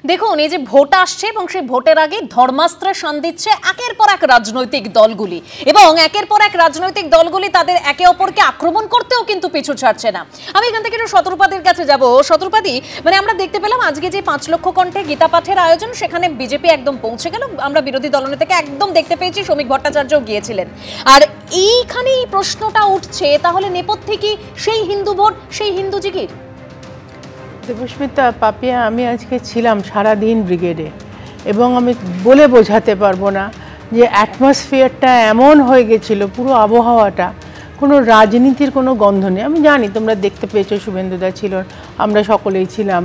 দেখুন, এই যে ভোট আসছে এবং সেই ভোটের আগে ধর্মাস্ত্রে শান দিচ্ছে একের পর এক রাজনৈতিক দলগুলি, এবং একের পর এক রাজনৈতিক দলগুলি তাদের একে অপরকে আক্রমণ করতেও কিন্তু পিছু ছাড়ছে না। আমি এখান থেকে একটু শতরূপাদির কাছে যাব। শতরূপাদি, মানে আমরা দেখতে পেলাম আজকে যে 5 লক্ষ কণ্ঠে গীতা পাঠের আয়োজন, সেখানে বিজেপি একদম পৌঁছে গেল। আমরা বিরোধী দলনেতাকে একদম দেখতে পেয়েছি, শ্রমিক ভট্টাচার্যও গিয়েছিলেন। আর এইখানেই প্রশ্নটা উঠছে, তাহলে নেপথ্যে কি সেই হিন্দু ভোট, সেই হিন্দু জিগির? দেবস্মিতা, পাপিয়া, আমি আজকে ছিলাম সারাদিন ব্রিগেডে, এবং আমি বলে বোঝাতে পারবো না যে অ্যাটমসফিয়ারটা এমন হয়ে গেছিলো, পুরো আবহাওয়াটা, কোনো রাজনীতির কোনো গন্ধ নেই। আমি জানি তোমরা দেখতে পেয়েছো, শুভেন্দুদা ছিল, আমরা সকলেই ছিলাম,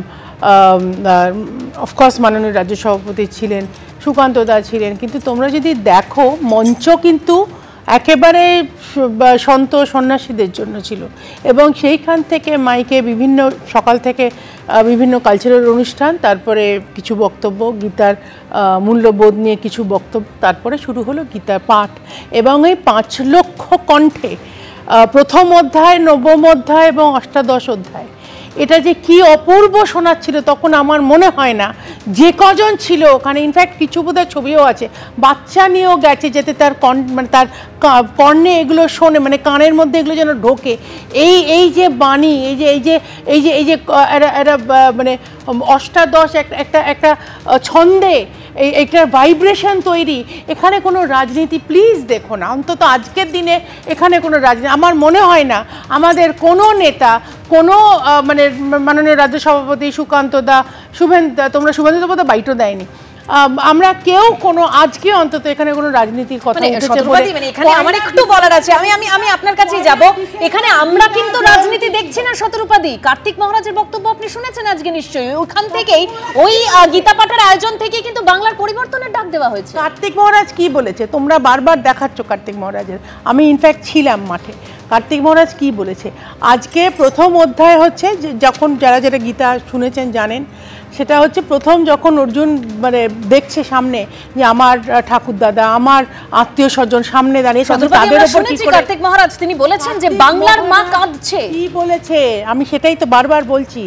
অফকোর্স মাননীয় রাজ্য সভাপতি ছিলেন, সুকান্ত দা ছিলেন, কিন্তু তোমরা যদি দেখো মঞ্চ কিন্তু একেবারে সন্ত সন্ন্যাসীদের জন্য ছিল, এবং সেইখান থেকে মাইকে বিভিন্ন সকাল থেকে বিভিন্ন কালচারাল অনুষ্ঠান, তারপরে কিছু বক্তব্য, গীতার মূল্যবোধ নিয়ে কিছু বক্তব্য, তারপরে শুরু হলো গীতার পাঠ। এবং এই 5 লক্ষ কণ্ঠে প্রথম অধ্যায়, নবম অধ্যায় এবং অষ্টাদশ অধ্যায়, এটা যে কি অপূর্ব শোনাচ্ছিল, তখন আমার মনে হয় না যে কজন ছিল ওখানে, ইনফ্যাক্ট কিছু বোধহয় ছবিও আছে, বাচ্চা নিয়েও গেছে, যাতে তার মানে তার কর্ণে এগুলো শোনে, মানে কানের মধ্যে এগুলো যেন ঢোকে। এই যে বাণী, এই যে একটা মানে অষ্টাদশ একটা ছন্দে একটা ভাইব্রেশন তৈরি, এখানে কোনো রাজনীতি প্লিজ দেখো না, অন্তত আজকের দিনে এখানে কোনো রাজনীতি আমার মনে হয় না। আমাদের কোনো নেতা, কোনো মানে মাননীয় রাজ্য সভাপতি সুকান্ত দা, শুভেন্দু, তোমরা শুভেন্দু তো বোধহয় বাইটও দেয়নি, আমরা কেউ কোনো আজকে অন্তত এখানে কোনো রাজনীতির কথা উঠেছে বলে। মানে এখানে আমার একটু বলার আছে, আমি আপনার কাছেই যাব। এখানে আমরা কিন্তু রাজনীতি দেখছি না শতরূপাদি। কার্তিক মহারাজের বক্তব্য আপনি শুনেছেন আজকে নিশ্চয়ই, ওখান থেকেই ওই গীতা পাঠের আয়োজন থেকেই কিন্তু বাংলার পরিবর্তনের ডাক দেওয়া হয়েছে। কার্তিক মহারাজ কি বলেছে তোমরা বারবার দেখাচ্ছ কার্তিক মহারাজের, আমি ইনফ্যাক্ট ছিলাম মাঠে। কার্তিক মহারাজ কি বলেছে আজকে? প্রথম অধ্যায় হচ্ছে যে যখন যারা গীতা শুনেছেন জানেন, সেটা হচ্ছে প্রথম যখন অর্জুন মানে দেখছে সামনে যে আমার ঠাকুর দাদা, আমার আত্মীয় স্বজন সামনে দাঁড়িয়ে, তাদের উপর কি করে কার্তিক মহারাজ তিনি বলেছেন যে বাংলার মা কাঁদছে। কি বলেছে? আমি সেটাই তো বারবার বলছি।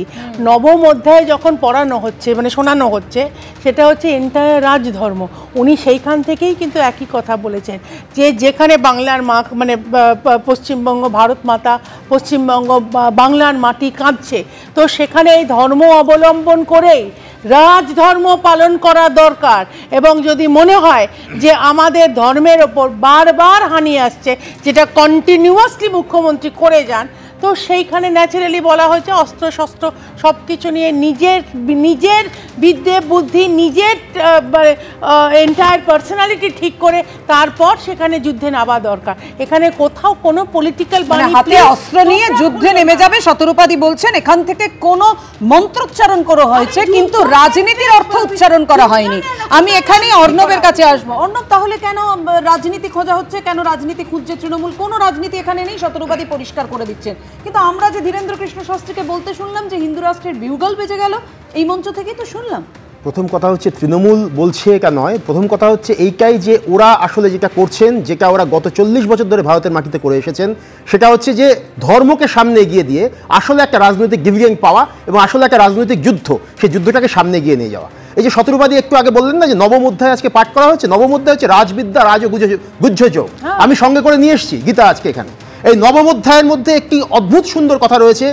নবম অধ্যায়ে যখন পড়ানো হচ্ছে, মানে শোনানো হচ্ছে, সেটা হচ্ছে এন্টায়ার রাজধর্ম। উনি সেইখান থেকেই কিন্তু একই কথা বলেছেন যে যেখানে বাংলার মা, মানে পশ্চিমবঙ্গ, ভারত মাতা, পশ্চিমবঙ্গ, বাংলার মাটি কাঁদছে, তো সেখানে এই ধর্ম অবলম্বন করে রাজধর্ম পালন করা দরকার। এবং যদি মনে হয় যে আমাদের ধর্মের ওপর বারবার হানি আসছে, যেটা কন্টিনিউয়াসলি মুখ্যমন্ত্রী করে যান, তো সেইখানে ন্যাচারালি বলা হয়েছে অস্ত্র শস্ত্র সব কিছু নিয়ে নিজের বিদ্যে বুদ্ধি, নিজের এন্টায়ার পার্সোনালিটি ঠিক করে তারপর সেখানে যুদ্ধে নামা দরকার। এখানে কোথাও কোনো পলিটিক্যাল হাতে অস্ত্র নিয়ে যুদ্ধে নেমে যাবে শতরূপাদি বলছেন। এখান থেকে কোনো মন্ত্রোচ্চারণ করা হয়েছে, কিন্তু রাজনীতির অর্থ উচ্চারণ করা হয়নি। আমি এখানেই অর্ণবের কাছে আসবো। অর্ণব, তাহলে কেন রাজনীতি খোঁজা হচ্ছে, কেন রাজনীতি খুঁজছে তৃণমূল? কোনো রাজনীতি এখানে নেই, শতরূপাদি পরিষ্কার করে দিচ্ছেন। কিন্তু আমরা যে ধীরেন্দ্র কৃষ্ণ শাস্ত্রীকে বলতে শুনলাম যে হিন্দু রাষ্ট্রের বিউগল বেজে গেল, এই মঞ্চ থেকেই তো শুনলাম। প্রথম কথা হচ্ছে তৃণমূল বলছে কা নয়, প্রথম কথা হচ্ছে এইটাই যে ওরা আসলে যেটা করছেন, যেটা ওরা গত 40 বছর ধরে ভারতের মাটিতে করে এসেছেন, সেটা হচ্ছে যে ধর্মকে সামনে এগিয়ে দিয়ে আসলে একটা রাজনৈতিক ডিভিডেন্ড পাওয়া এবং আসলে একটা রাজনৈতিক যুদ্ধ, সেই যুদ্ধটাকে সামনে এগিয়ে নিয়ে যাওয়া। এই যে শতরূপাদি একটু আগে বললেন না যে নবম অধ্যায় আজকে পাঠ করা হচ্ছে, নবম অধ্যায় হচ্ছে রাজবিদ্যা রাজ গুহ্যযোগ। আমি সঙ্গে করে নিয়ে এসেছি গীতা আজকে এখানে। এই নবম অধ্যায়ের মধ্যে একটি অদ্ভুত সুন্দর কথা রয়েছে,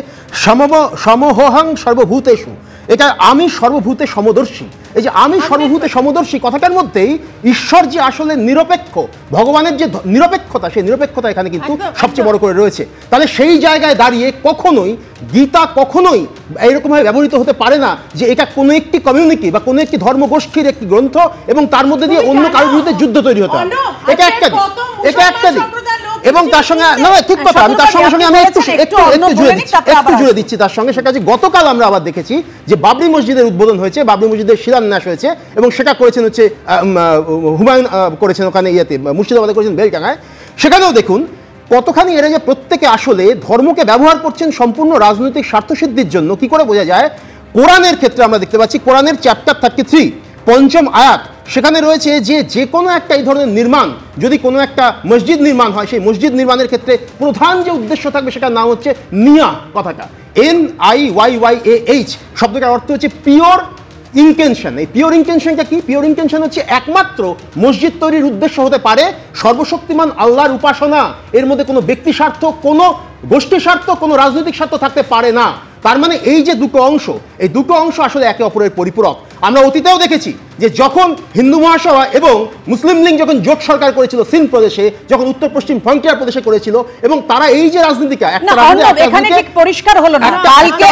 সমহং সর্বভূতেষু। এটা আমি সর্বভূতে সমদর্শী। এই যে আমি সর্বভূতে সমদর্শী কথাটার মধ্যেই ঈশ্বর যে আসলে নিরপেক্ষ, ভগবানের যে নিরপেক্ষতা, সেই নিরপেক্ষতা এখানে কিন্তু সবচেয়ে বড় করে রয়েছে। তাহলে সেই জায়গায় দাঁড়িয়ে কখনোই গীতা কখনোই এইরকমভাবে ব্যবহৃত হতে পারে না যে এটা কোনো একটি কমিউনিটি বা কোনো একটি ধর্মগোষ্ঠীর একটি গ্রন্থ এবং তার মধ্যে দিয়ে অন্য কারোর বিরুদ্ধে যুদ্ধ তৈরি হতে হবে। এটা একটা দিক, এটা একটা দিক। এবং তার সঙ্গে না, ঠিক কথা, আমি তার সঙ্গে সঙ্গে আমি একটু জুড়ে দিচ্ছি তার সঙ্গে। সেটা হচ্ছে গতকাল আমরা আবার দেখেছি যে বাবরি মসজিদের উদ্বোধন হয়েছে, বাবরি মসজিদের শিলান্যাস হয়েছে, এবং সেটা করেছেন হচ্ছে হুমায়ুন করেছেন ওখানে ইয়েতে, মুর্শিদাবাদে করেছেন বেলডাঙ্গায়। সেখানেও দেখুন কতখানি এরা যে প্রত্যেকে আসলে ধর্মকে ব্যবহার করছেন সম্পূর্ণ রাজনৈতিক স্বার্থসিদ্ধির জন্য। কি করে বোঝা যায়? কোরআনের ক্ষেত্রে আমরা দেখতে পাচ্ছি, কোরআনের চ্যাপ্টার 33 পঞ্চম আয়াত, সেখানে রয়েছে যে কোনো একটা এই ধরনের নির্মাণ, যদি কোনো একটা মসজিদ নির্মাণ হয়, সেই মসজিদ নির্মাণের ক্ষেত্রে প্রধান যে উদ্দেশ্য থাকবে সেটার নাম হচ্ছে নিয়া কথাটা, NIYYAH, শব্দটার অর্থ হচ্ছে পিওর ইনটেনশন। এই পিওর ইনটেনশনটা কি? পিওর ইনটেনশন হচ্ছে একমাত্র মসজিদ তৈরির উদ্দেশ্য হতে পারে সর্বশক্তিমান আল্লাহর উপাসনা, এর মধ্যে কোনো ব্যক্তি স্বার্থ, কোনো গোষ্ঠী স্বার্থ, কোনো রাজনৈতিক স্বার্থ থাকতে পারে না। তার মানে এই যে দুটো অংশ, এই দুটো অংশ আসলে একে অপরের পরিপূরক। আমরা অতীতেও দেখেছি যে যখন হিন্দু মহাসভা এবং মুসলিম লীগ যখন জোট সরকার করেছিল সিন্ধ প্রদেশে, যখন উত্তর পশ্চিম ফ্রন্টিয়ার প্রদেশে করেছিল, এবং তারা এই যে রাজনীতিটা এখানে ঠিক পরিষ্কার হলো না, কালকে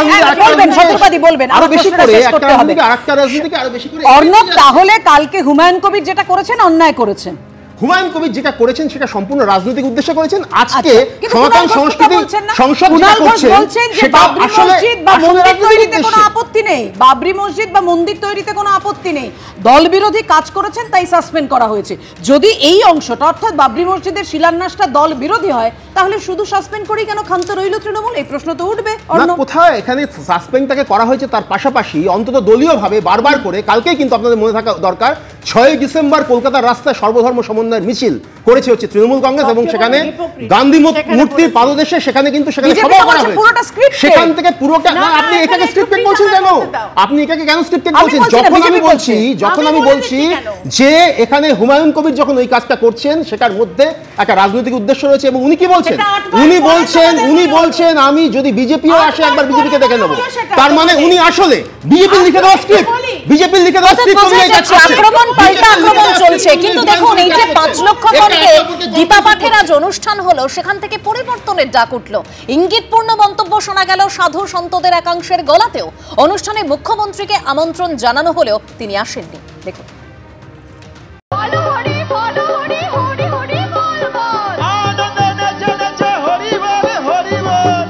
বলবেন শতরূপাদি বলবেন আরো বেশি করে একটা রাজনীতি আরেকটা রাজনীতিকে আরো বেশি করে অর্ণব, তাহলে কালকে হুমায়ুন কবির যেটা করেছেন অন্যায় করেছেন। হুমায়ুন কবির যেটা করেছেন সেটা সম্পূর্ণ রাজনৈতিক উদ্দেশ্যে করেছেন। আজকে সনাতন সংস্কৃতি সংসদ যেটা করছেন সেটা আসলে মন্দির তৈরিতে কোনো আপত্তি নেই, বাবরি মসজিদ বা মন্দির তৈরিতে কোনো আপত্তি নেই, দল বিরোধী কাজ করেছেন তাই সাসপেন্ড করা হয়েছে। যদি এই অংশটা অর্থাৎ বাবরি মসজিদের শিলান্যাসটা দল বিরোধী হয়, তাহলে শুধু সাসপেন্ড করেই কেন ক্ষান্ত রইল তৃণমূল? এই প্রশ্ন তো উঠবে। না, কোথায় এখানে সাসপেন্ডটাকে করা হয়েছে তার পাশাপাশি অন্তত দলীয়ভাবে বারবার করে, কালকেই কিন্তু আপনাদের মনে থাকা দরকার, 6 ডিসেম্বর কলকাতার রাস্তায় সর্বধর্ম সমন্বয়ের মিছিল করেছে হচ্ছে তৃণমূল কংগ্রেস, এবং সেখানে গান্ধী মূর্তির পাদদেশে সেখানে কিন্তু সেখানে সভা করা হয়েছে। সেখান থেকে পুরোটা না, আপনি এটাকে স্ক্রিপ্টেড বলছেন কেন? আপনি এটাকে কেন স্ক্রিপ্টেড বলছেন? যখন আমি বলছি যে এখানে হুমায়ুন কবির যখন ওই কাজটা করছেন সেটার মধ্যে একটা রাজনৈতিক উদ্দেশ্য রয়েছে, এবং উনি কি বলছেন? উনি বলছেন আমি যদি বিজেপিও আসে একবার বিজেপিকে দেখে নেব। তার মানে উনি আসলে বিজেপি লিখে দেওয়া স্ক্রিপ্ট, বিজেপি লিখে দেওয়া স্ক্রিপ্ট আক্রমণ পাল্টা আক্রমণ চলছে। কিন্তু দেখুন, এই যে 5 লক্ষ কণ্ঠে গীতা পাঠের আজ অনুষ্ঠান হলো, সেখান থেকে পরিবর্তনের ডাক উঠল। ইঙ্গিতপূর্ণ মন্তব্য শোনা গেল সাধু সন্তদের একাংশের গলাতেও। অনুষ্ঠানে মুখ্যমন্ত্রীকে আমন্ত্রণ জানানো হলেও তিনি আসেননি। দেখুন।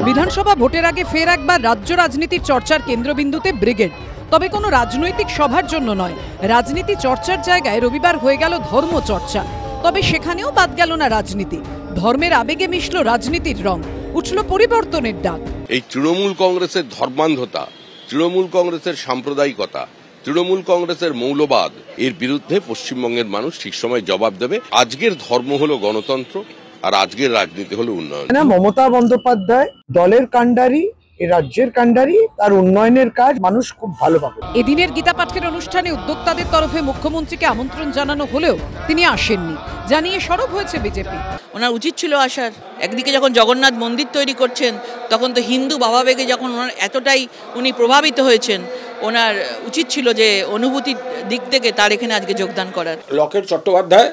বিধানসভা ভোটের আগে ফের একবার রাজ্য রাজনীতির চর্চার কেন্দ্রবিন্দুতে ব্রিগেড, তবে কোনো রাজনৈতিক সভার জন্য নয়। রাজনীতি চর্চার জায়গায় রবিবার হয়ে গেল ধর্ম চর্চা, তবে সেখানেও বাদ গেল না রাজনীতি। ধর্মের আবেগে মিশল রাজনীতির রং, উঠল পরিবর্তনের ডাক। এই তৃণমূল কংগ্রেসের ধর্মান্ধতা, তৃণমূল কংগ্রেসের সাম্প্রদায়িকতা, তৃণমূল কংগ্রেসের মৌলবাদ, এর বিরুদ্ধে পশ্চিমবঙ্গের মানুষ ঠিক সময় জবাব দেবে। আজকের ধর্ম হলো গণতন্ত্র, আর আজকের রাজনীতি হলো উন্নয়ন। মমতা বন্দ্যোপাধ্যায় দলের কাণ্ডারি, এই রাজ্যের কাণ্ডারি, তার উন্নয়নের কাজ মানুষ খুব ভালো পাবে। এদিনের গীতা পাঠের অনুষ্ঠানে উদ্যোক্তাদের তরফে মুখ্যমন্ত্রীকে আমন্ত্রণ জানানো হলেও তিনি আসেননি, জানিয়ে সরব হয়েছে বিজেপি। ওনার উচিত ছিল আসার। একদিকে যখন জগন্নাথ মন্দির তৈরি করছেন, তখন তো হিন্দু ভাবাবেগে যখন ওনার এতটাই উনি প্রভাবিত হয়েছেন, ওনার উচিত ছিল যে অনুভূতির দিক থেকে তার এখানে আজকে যোগদান করার। লকেট চট্টোপাধ্যায়,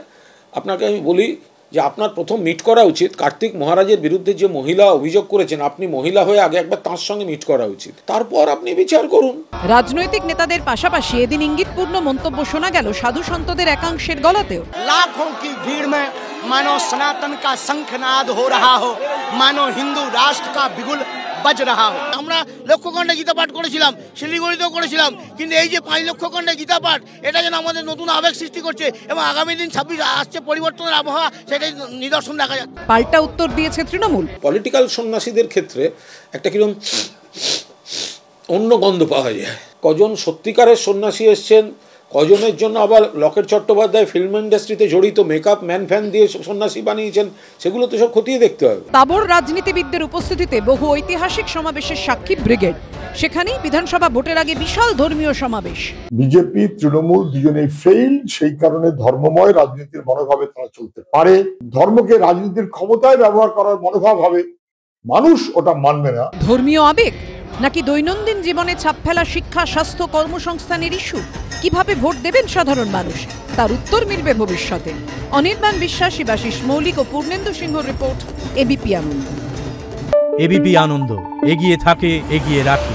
আপনাকে আমি বলি যে আপনার প্রথম মিট করা উচিত কার্তিক মহারাজের বিরুদ্ধে যে মহিলা অভিযোগ করেছেন, আপনি মহিলা হয়ে আগে একবার তার সঙ্গে মিট করা উচিত, তারপর আপনি বিচার করুন। রাজনৈতিক নেতাদের পাশাপাশি এদিন ইঙ্গিতপূর্ণ মন্তব্য শোনা গেল সাধু সন্তদের একাংশের গলাতেও। লাখों की भीड़ में मानो सनातन का शंखनाद हो रहा हो, मानो हिंदू राष्ट्र का बिगुल বাজ রাহা হো। আমরা লক্ষ্যখণ্ডে গীতা পাঠ করেছিলাম, শিলিগুড়িতেও করেছিলাম, কিন্তু এই যে 5 লক্ষ খণ্ডে গীতা পাঠ, এটা যেন আমাদের নতুন আবেগ সৃষ্টি করছে, এবং আগামী দিন 26 আসছে পরিবর্তনের আবহাওয়া, সেটাই নিদর্শন দেখা যাচ্ছে। পাল্টা উত্তর দিয়েছে তৃণমূল। পলিটিক্যাল সন্ন্যাসীদের ক্ষেত্রে একটা কিরকম অন্য গন্ধ পাওয়া যায়। কজন সত্যিকারের সন্ন্যাসী এসছেন, কজনের জন্য আবার লকেট চট্টোপাধ্যায় ফিল্ম ইন্ডাস্ট্রিতে জড়িত মেকআপ ম্যান ফ্যান দিয়ে সন্ন্যাসী বানিয়েছেন, সেগুলো তো সব খতিয়ে দেখতে হবে। তাবড় রাজনীতিবিদদের উপস্থিতিতে বহু ঐতিহাসিক সমাবেশের সাক্ষী ব্রিগেড। সেখানেই বিধানসভা ভোটের আগে বিশাল ধর্মীয় সমাবেশ। বিজেপি তৃণমূল দুজনেই ফেইল, সেই কারণে ধর্মময় রাজনীতির মনোভাবে তারা চলতে পারে। ধর্মকে রাজনীতির ক্ষমতায় ব্যবহার করার মনোভাব হবে, মানুষ ওটা মানবে না। ধর্মীয় আবেগ নাকি দৈনন্দিন জীবনে ছাপ ফেলা শিক্ষা, স্বাস্থ্য, কর্মসংস্থানের ইস্যু? কিভাবে ভোট দেবেন সাধারণ মানুষ, তার উত্তর মিলবে ভবিষ্যতে। অনির্বাণ বিশ্বাস, শিবাশিস মৌলিক ও পূর্ণেন্দু সিংহ রিপোর্ট, এবিপি আনন্দ। এবিপি আনন্দ, এগিয়ে থাকে, এগিয়ে রাখে।